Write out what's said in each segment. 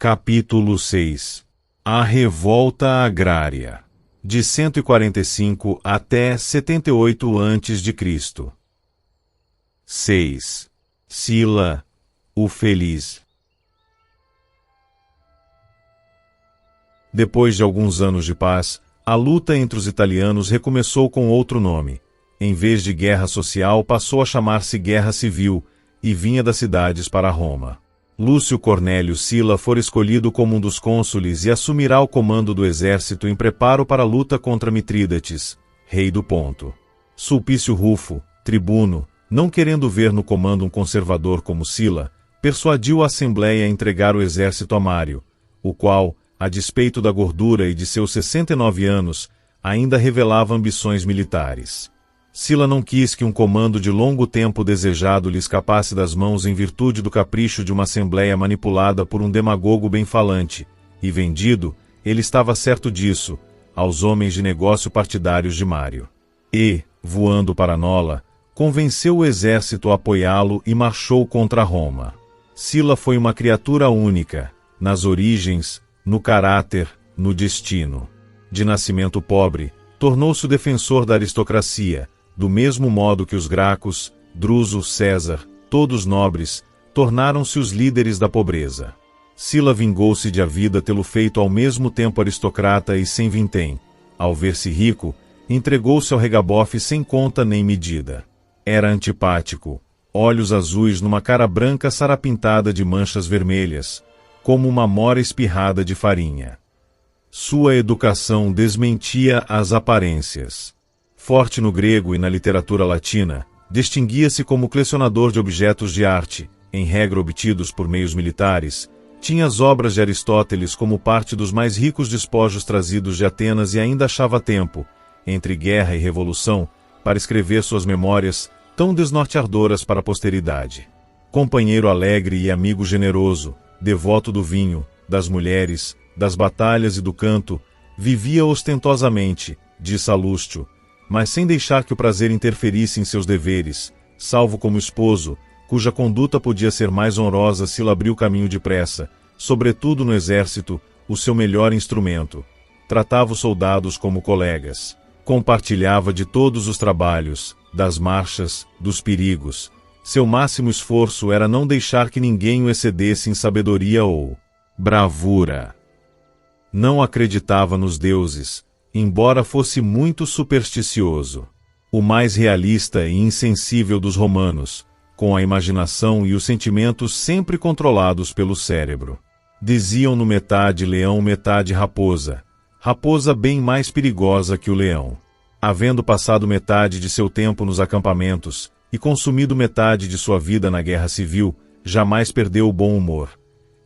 Capítulo 6. A Revolta Agrária. De 145 até 78 a.C. 6. Sila, o Feliz. Depois de alguns anos de paz, a luta entre os italianos recomeçou com outro nome. Em vez de guerra social, passou a chamar-se guerra civil e vinha das cidades para Roma. Lúcio Cornélio Sila fora escolhido como um dos cônsules e assumirá o comando do exército em preparo para a luta contra Mitrídates, rei do Ponto. Sulpício Rufo, tribuno, não querendo ver no comando um conservador como Sila, persuadiu a Assembleia a entregar o exército a Mário, o qual, a despeito da gordura e de seus 69 anos, ainda revelava ambições militares. Sila não quis que um comando de longo tempo desejado lhe escapasse das mãos em virtude do capricho de uma assembleia manipulada por um demagogo bem-falante, e vendido, ele estava certo disso, aos homens de negócio partidários de Mário. E, voando para Nola, convenceu o exército a apoiá-lo e marchou contra Roma. Sila foi uma criatura única, nas origens, no caráter, no destino. De nascimento pobre, tornou-se o defensor da aristocracia, do mesmo modo que os Gracos, Druso, César, todos nobres, tornaram-se os líderes da pobreza. Sila vingou-se de a vida tê-lo feito ao mesmo tempo aristocrata e sem vintém. Ao ver-se rico, entregou-se ao regabofe sem conta nem medida. Era antipático, olhos azuis numa cara branca sarapintada de manchas vermelhas, como uma mora espirrada de farinha. Sua educação desmentia as aparências. Forte no grego e na literatura latina, distinguia-se como colecionador de objetos de arte, em regra obtidos por meios militares, tinha as obras de Aristóteles como parte dos mais ricos despojos trazidos de Atenas e ainda achava tempo, entre guerra e revolução, para escrever suas memórias, tão desnorteadoras para a posteridade. Companheiro alegre e amigo generoso, devoto do vinho, das mulheres, das batalhas e do canto, vivia ostentosamente, diz Salustio, mas sem deixar que o prazer interferisse em seus deveres, salvo como esposo, cuja conduta podia ser mais honrosa se lhe abriu caminho depressa, sobretudo no exército, o seu melhor instrumento. Tratava os soldados como colegas. Compartilhava de todos os trabalhos, das marchas, dos perigos. Seu máximo esforço era não deixar que ninguém o excedesse em sabedoria ou bravura. Não acreditava nos deuses, embora fosse muito supersticioso. O mais realista e insensível dos romanos, com a imaginação e os sentimentos sempre controlados pelo cérebro. Diziam-no metade leão, metade raposa. Raposa bem mais perigosa que o leão. Havendo passado metade de seu tempo nos acampamentos e consumido metade de sua vida na guerra civil, jamais perdeu o bom humor.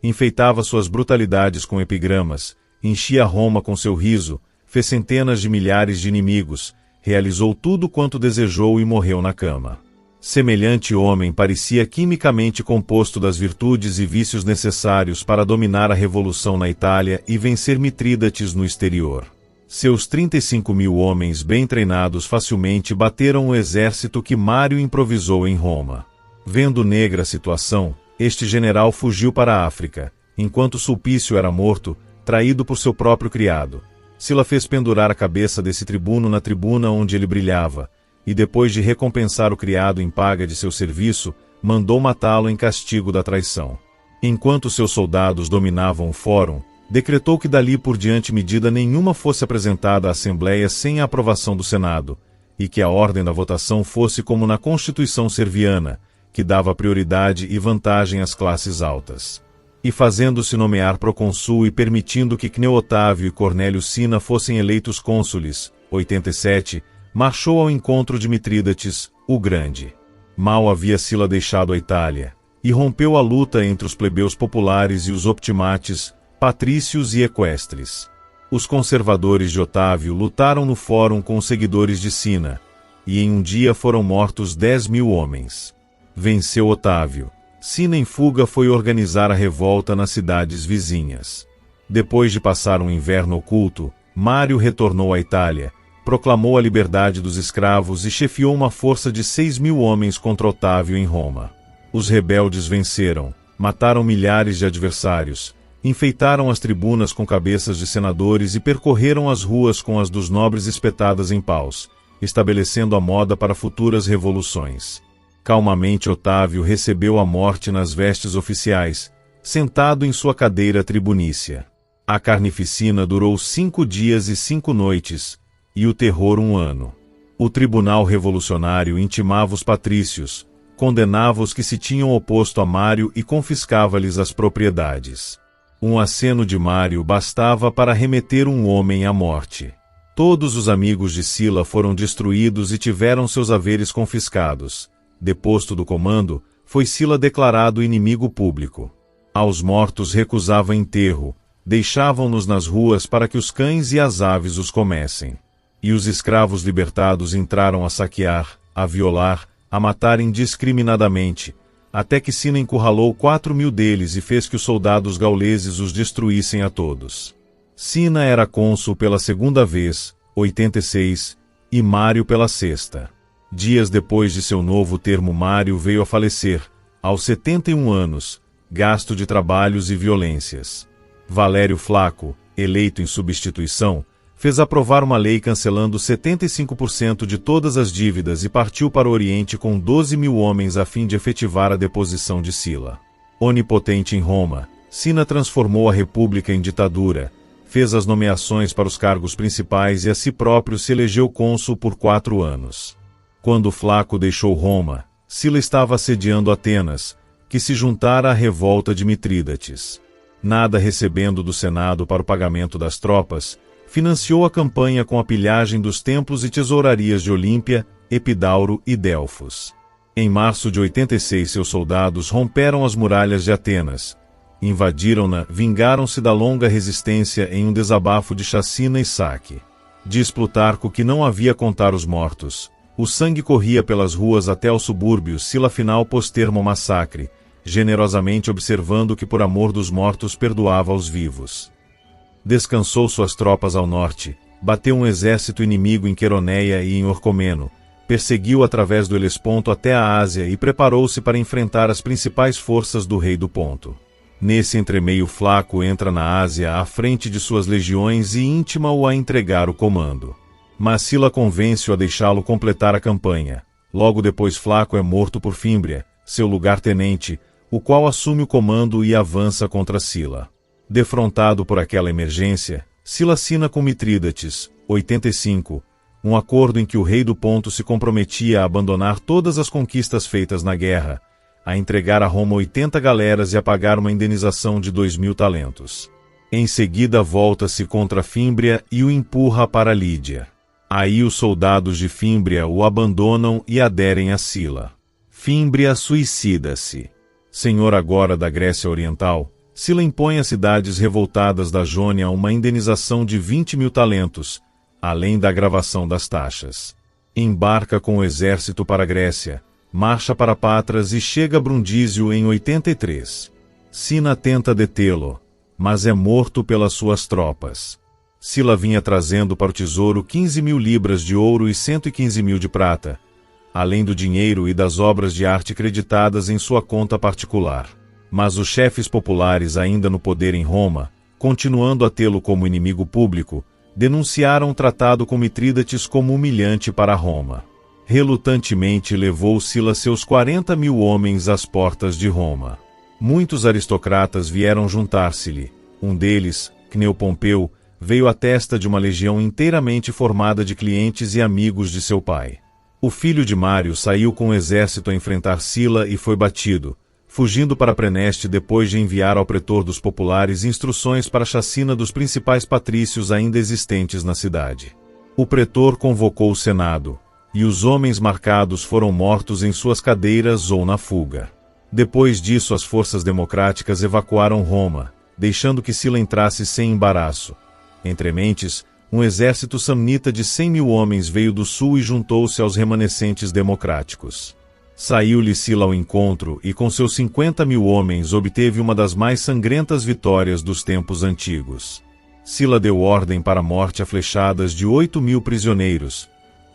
Enfeitava suas brutalidades com epigramas, enchia Roma com seu riso, fez centenas de milhares de inimigos, realizou tudo quanto desejou e morreu na cama. Semelhante homem parecia quimicamente composto das virtudes e vícios necessários para dominar a revolução na Itália e vencer Mitrídates no exterior. Seus 35.000 homens bem treinados facilmente bateram o exército que Mário improvisou em Roma. Vendo negra a situação, este general fugiu para a África, enquanto Sulpício era morto, traído por seu próprio criado. Sila fez pendurar a cabeça desse tribuno na tribuna onde ele brilhava, e depois de recompensar o criado em paga de seu serviço, mandou matá-lo em castigo da traição. Enquanto seus soldados dominavam o fórum, decretou que dali por diante medida nenhuma fosse apresentada à Assembleia sem a aprovação do Senado, e que a ordem da votação fosse como na Constituição serviana, que dava prioridade e vantagem às classes altas. E fazendo-se nomear procônsul e permitindo que Cneo Otávio e Cornélio Sina fossem eleitos cônsules, 87, marchou ao encontro de Mitrídates, o Grande. Mal havia Sila deixado a Itália, e rompeu a luta entre os plebeus populares e os optimates, patrícios e equestres. Os conservadores de Otávio lutaram no fórum com os seguidores de Sina, e em um dia foram mortos 10.000 homens. Venceu Otávio. Sina em fuga foi organizar a revolta nas cidades vizinhas. Depois de passar um inverno oculto, Mário retornou à Itália, proclamou a liberdade dos escravos e chefiou uma força de 6.000 homens contra Otávio em Roma. Os rebeldes venceram, mataram milhares de adversários, Enfeitaram as tribunas com cabeças de senadores e percorreram as ruas com as dos nobres espetadas em paus, estabelecendo a moda para futuras revoluções. Calmamente Otávio recebeu a morte nas vestes oficiais, sentado em sua cadeira tribunícia. A carnificina durou 5 dias e 5 noites, e o terror 1 ano. O tribunal revolucionário intimava os patrícios, condenava os que se tinham oposto a Mário e confiscava-lhes as propriedades. Um aceno de Mário bastava para remeter um homem à morte. Todos os amigos de Sila foram destruídos e tiveram seus haveres confiscados. Deposto do comando, foi Sila declarado inimigo público. Aos mortos recusava enterro, deixavam-nos nas ruas para que os cães e as aves os comessem. E os escravos libertados entraram a saquear, a violar, a matar indiscriminadamente, até que Sila encurralou 4.000 deles e fez que os soldados gauleses os destruíssem a todos. Sina era cônsul pela 2ª vez, 86, e Mário pela 6ª. Dias depois de seu novo termo, Mário veio a falecer, aos 71 anos, gasto de trabalhos e violências. Valério Flaco, eleito em substituição, fez aprovar uma lei cancelando 75% de todas as dívidas e partiu para o Oriente com 12.000 homens a fim de efetivar a deposição de Sila. Onipotente em Roma, Sina transformou a república em ditadura, fez as nomeações para os cargos principais e a si próprio se elegeu cônsul por 4 anos. Quando Flaco deixou Roma, Sila estava assediando Atenas, que se juntara à revolta de Mitrídates. Nada recebendo do Senado para o pagamento das tropas, financiou a campanha com a pilhagem dos templos e tesourarias de Olímpia, Epidauro e Delfos. Em março de 86, seus soldados romperam as muralhas de Atenas, invadiram-na, vingaram-se da longa resistência em um desabafo de chacina e saque. Diz Plutarco que não havia contar os mortos. O sangue corria pelas ruas até aos subúrbios. Sila afinal pôs termo ao massacre, generosamente observando que por amor dos mortos perdoava aos vivos. Descansou suas tropas ao norte, bateu um exército inimigo em Queroneia e em Orcomeno, perseguiu através do Helesponto até a Ásia e preparou-se para enfrentar as principais forças do rei do Ponto. Nesse entremeio, Flaco entra na Ásia à frente de suas legiões e intima-o a entregar o comando. Mas Sila convence-o a deixá-lo completar a campanha. Logo depois Flaco é morto por Fímbria, seu lugar-tenente, o qual assume o comando e avança contra Sila. Defrontado por aquela emergência, Sila assina com Mitrídates, 85, um acordo em que o rei do Ponto se comprometia a abandonar todas as conquistas feitas na guerra, a entregar a Roma 80 galeras e a pagar uma indenização de 2.000 talentos. Em seguida volta-se contra Fímbria e o empurra para Lídia. Aí os soldados de Fímbria o abandonam e aderem a Sila. Fímbria suicida-se. Senhor agora da Grécia Oriental, Sila impõe às cidades revoltadas da Jônia uma indenização de 20.000 talentos, além da agravação das taxas. Embarca com o exército para a Grécia, marcha para Patras e chega a Brundísio em 83. Sina tenta detê-lo, mas é morto pelas suas tropas. Sila vinha trazendo para o tesouro 15.000 libras de ouro e 115.000 de prata, além do dinheiro e das obras de arte creditadas em sua conta particular. Mas os chefes populares ainda no poder em Roma, continuando a tê-lo como inimigo público, denunciaram o tratado com Mitrídates como humilhante para Roma. Relutantemente levou Sila seus 40.000 homens às portas de Roma. Muitos aristocratas vieram juntar-se-lhe. Um deles, Cneu Pompeu, veio à testa de uma legião inteiramente formada de clientes e amigos de seu pai. O filho de Mário saiu com o exército a enfrentar Sila e foi batido, fugindo para Preneste depois de enviar ao pretor dos populares instruções para a chacina dos principais patrícios ainda existentes na cidade. O pretor convocou o Senado, e os homens marcados foram mortos em suas cadeiras ou na fuga. Depois disso, as forças democráticas evacuaram Roma, deixando que Sila entrasse sem embaraço. Entre mentes, um exército samnita de 100.000 homens veio do sul e juntou-se aos remanescentes democráticos. Saiu-lhe Sila ao encontro e com seus 50.000 homens obteve uma das mais sangrentas vitórias dos tempos antigos. Sila deu ordem para a morte a flechadas de 8.000 prisioneiros,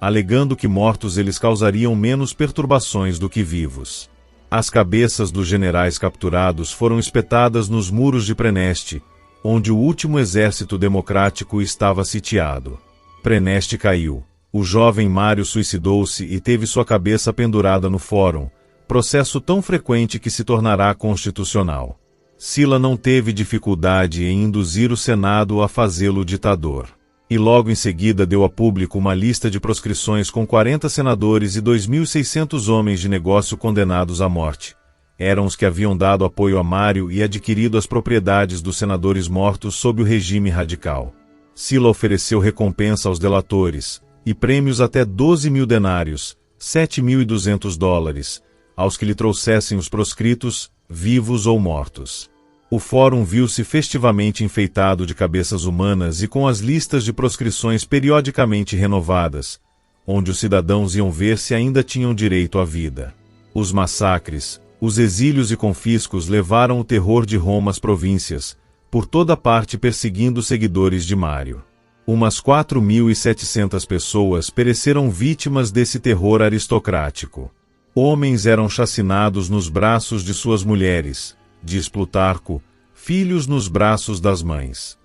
alegando que mortos eles causariam menos perturbações do que vivos. As cabeças dos generais capturados foram espetadas nos muros de Preneste, onde o último exército democrático estava sitiado. Preneste caiu. O jovem Mário suicidou-se e teve sua cabeça pendurada no fórum, processo tão frequente que se tornará constitucional. Sila não teve dificuldade em induzir o Senado a fazê-lo ditador. E logo em seguida deu a público uma lista de proscrições com 40 senadores e 2.600 homens de negócio condenados à morte. Eram os que haviam dado apoio a Mário e adquirido as propriedades dos senadores mortos sob o regime radical. Sila ofereceu recompensa aos delatores, e prêmios até 12.000 denários, $7.200, aos que lhe trouxessem os proscritos, vivos ou mortos. O fórum viu-se festivamente enfeitado de cabeças humanas e com as listas de proscrições periodicamente renovadas, onde os cidadãos iam ver se ainda tinham direito à vida. Os massacres, os exílios e confiscos levaram o terror de Roma às províncias, por toda parte perseguindo os seguidores de Mário. Umas 4.700 pessoas pereceram vítimas desse terror aristocrático. Homens eram chacinados nos braços de suas mulheres, diz Plutarco, filhos nos braços das mães.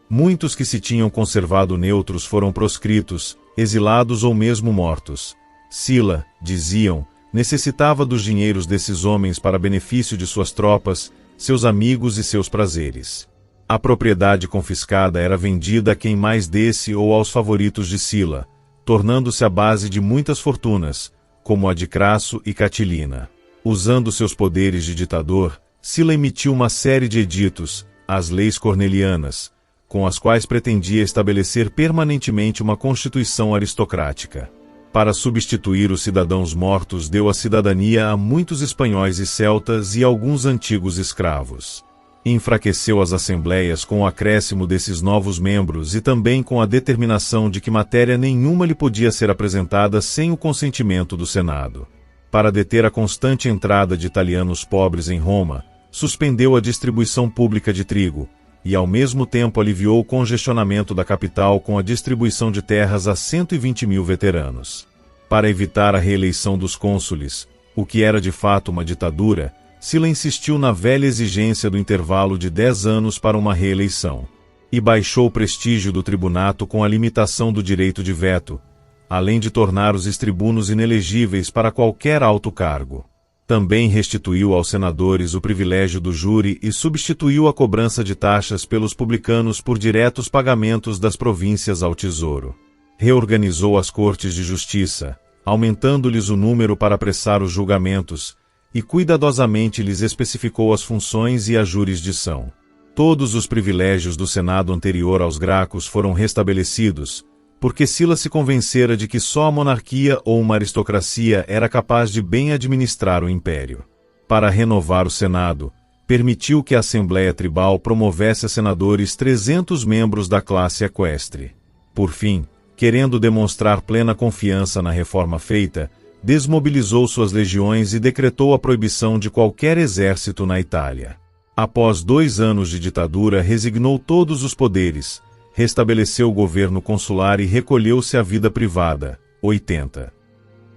Muitos que se tinham conservado neutros foram proscritos, exilados ou mesmo mortos. Sila, diziam, necessitava dos dinheiros desses homens para benefício de suas tropas, seus amigos e seus prazeres. A propriedade confiscada era vendida a quem mais desse ou aos favoritos de Sila, tornando-se a base de muitas fortunas, como a de Crasso e Catilina. Usando seus poderes de ditador, Sila emitiu uma série de editos, as leis cornelianas, com as quais pretendia estabelecer permanentemente uma constituição aristocrática. Para substituir os cidadãos mortos, deu a cidadania a muitos espanhóis e celtas e alguns antigos escravos. Enfraqueceu as assembleias com o acréscimo desses novos membros e também com a determinação de que matéria nenhuma lhe podia ser apresentada sem o consentimento do Senado. Para deter a constante entrada de italianos pobres em Roma, suspendeu a distribuição pública de trigo, e ao mesmo tempo aliviou o congestionamento da capital com a distribuição de terras a 120.000 veteranos. Para evitar a reeleição dos cônsules, o que era de fato uma ditadura, Sila insistiu na velha exigência do intervalo de 10 anos para uma reeleição, e baixou o prestígio do tribunato com a limitação do direito de veto, além de tornar os estribunos inelegíveis para qualquer alto cargo. Também restituiu aos senadores o privilégio do júri e substituiu a cobrança de taxas pelos publicanos por diretos pagamentos das províncias ao tesouro. Reorganizou as cortes de justiça, aumentando-lhes o número para apressar os julgamentos, e cuidadosamente lhes especificou as funções e a jurisdição. Todos os privilégios do Senado anterior aos Gracos foram restabelecidos, porque Sila se convencera de que só a monarquia ou uma aristocracia era capaz de bem administrar o império. Para renovar o Senado, permitiu que a Assembleia Tribal promovesse a senadores 300 membros da classe equestre. Por fim, querendo demonstrar plena confiança na reforma feita, desmobilizou suas legiões e decretou a proibição de qualquer exército na Itália. Após 2 anos de ditadura, resignou todos os poderes, restabeleceu o governo consular e recolheu-se à vida privada. 80.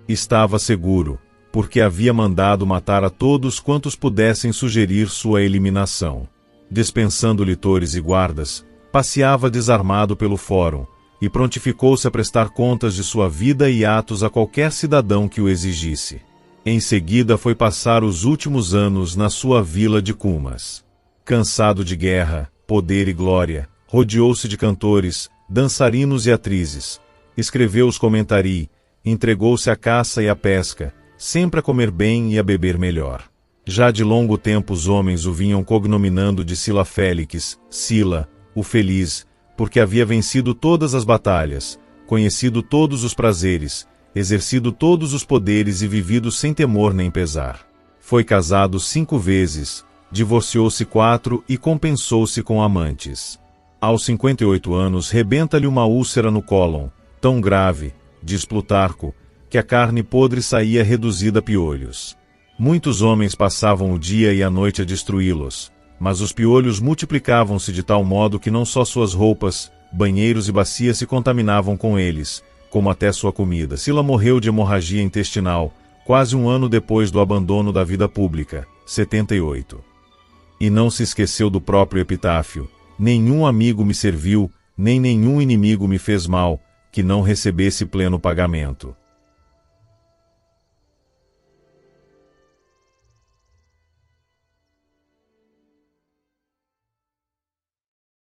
Estava seguro, porque havia mandado matar a todos quantos pudessem sugerir sua eliminação. Dispensando litores e guardas, passeava desarmado pelo fórum, e prontificou-se a prestar contas de sua vida e atos a qualquer cidadão que o exigisse. Em seguida foi passar os últimos anos na sua vila de Cumas. Cansado de guerra, poder e glória, rodeou-se de cantores, dançarinos e atrizes, escreveu os comentarii, entregou-se à caça e à pesca, sempre a comer bem e a beber melhor. Já de longo tempo os homens o vinham cognominando de Sila Félix, Sila, o feliz, porque havia vencido todas as batalhas, conhecido todos os prazeres, exercido todos os poderes e vivido sem temor nem pesar. Foi casado 5 vezes, divorciou-se 4 e compensou-se com amantes. Aos 58 anos rebenta-lhe uma úlcera no cólon, tão grave, diz Plutarco, que a carne podre saía reduzida a piolhos. Muitos homens passavam o dia e a noite a destruí-los, mas os piolhos multiplicavam-se de tal modo que não só suas roupas, banheiros e bacias se contaminavam com eles, como até sua comida. Sila morreu de hemorragia intestinal, quase um ano depois do abandono da vida pública, 78. E não se esqueceu do próprio epitáfio: nenhum amigo me serviu, nem nenhum inimigo me fez mal, que não recebesse pleno pagamento.